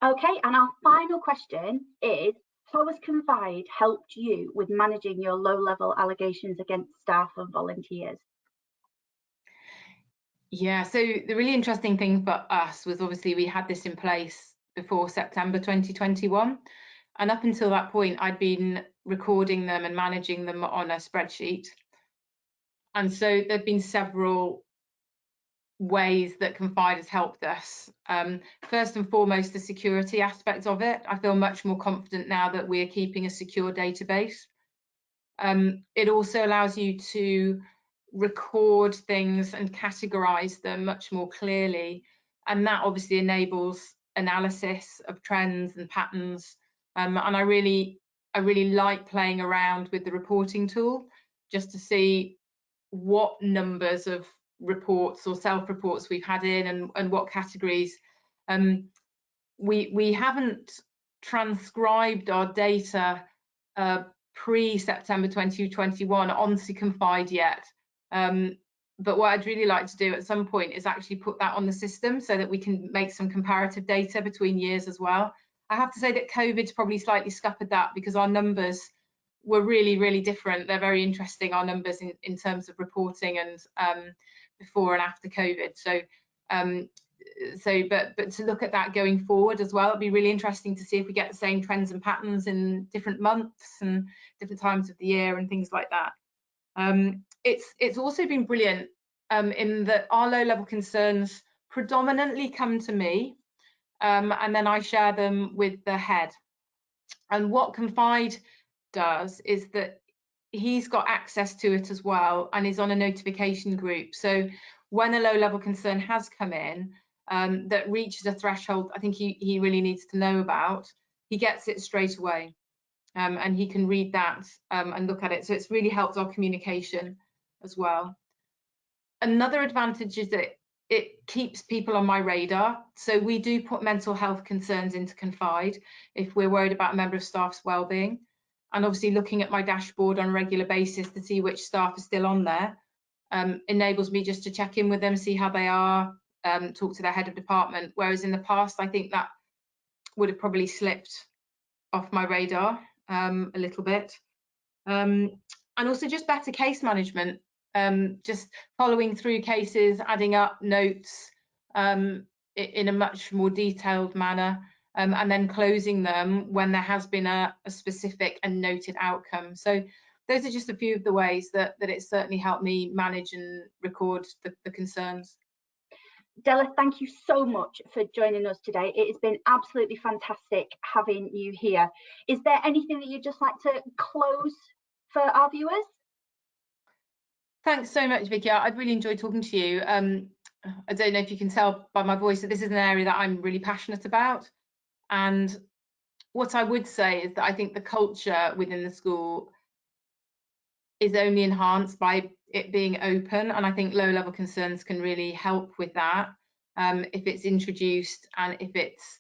Okay, and our final question is, how has Confide helped you with managing your low-level allegations against staff and volunteers? Yeah, so the really interesting thing for us was obviously we had this in place before September 2021. And up until that point, I'd been recording them and managing them on a spreadsheet. And so there've been several ways that Confide has helped us. First and foremost, the security aspect of it. I feel much more confident now that we're keeping a secure database. It also allows you to record things and categorize them much more clearly, and that obviously enables analysis of trends and patterns. And I really like playing around with the reporting tool just to see what numbers of reports or self-reports we've had in and what categories. We haven't transcribed our data pre-September 2021 onto Confide yet. But what I'd really like to do at some point is actually put that on the system so that we can make some comparative data between years as well. I have to say that COVID's probably slightly scuppered that because our numbers were really different. They're very interesting, our numbers in terms of reporting and before and after COVID. But to look at that going forward as well, it'd be really interesting to see if we get the same trends and patterns in different months and different times of the year and things like that. It's also been brilliant in that our low-level concerns predominantly come to me, and then I share them with the head. And what Confide does is that he's got access to it as well and is on a notification group. So when a low-level concern has come in that reaches a threshold I think he really needs to know about, he gets it straight away. And he can read that and look at it. So it's really helped our communication as well. Another advantage is that it keeps people on my radar. So we do put mental health concerns into Confide if we're worried about a member of staff's wellbeing. And obviously looking at my dashboard on a regular basis to see which staff are still on there enables me just to check in with them, see how they are, talk to their head of department. Whereas in the past, I think that would have probably slipped off my radar a little bit. And also just better case management, just following through cases, adding up notes in a much more detailed manner, and then closing them when there has been a specific and noted outcome. So those are just a few of the ways that it's certainly helped me manage and record the concerns. Delyth, thank you so much for joining us today. It has been absolutely fantastic having you here. Is there anything that you'd just like to close for our viewers? Thanks so much, Vicky. I'd really enjoyed talking to you. I don't know if you can tell by my voice that this is an area that I'm really passionate about. And what I would say is that I think the culture within the school is only enhanced by it being open. And I think low-level concerns can really help with that if it's introduced and if it's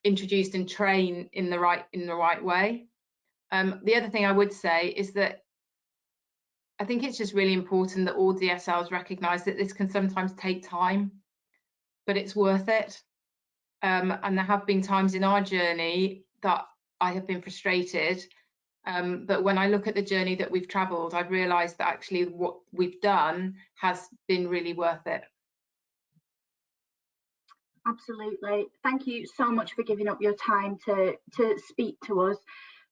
introduced and trained in the right way. The other thing I would say is that I think it's just really important that all DSLs recognise that this can sometimes take time, but it's worth it. And there have been times in our journey that I have been frustrated, but when I look at the journey that we've travelled, I've realised that actually what we've done has been really worth it. Absolutely. Thank you so much for giving up your time to speak to us.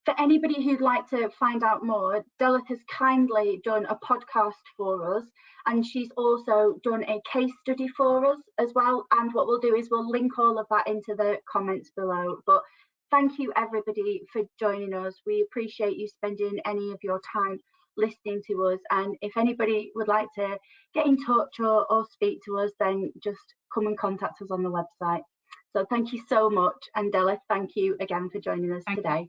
For anybody who'd like to find out more, Delyth has kindly done a podcast for us, and she's also done a case study for us as well. And what we'll do is we'll link all of that into the comments below. But thank you everybody for joining us. We appreciate you spending any of your time listening to us. And if anybody would like to get in touch or speak to us, then just come and contact us on the website. So thank you so much. And Delyth, thank you again for joining us today.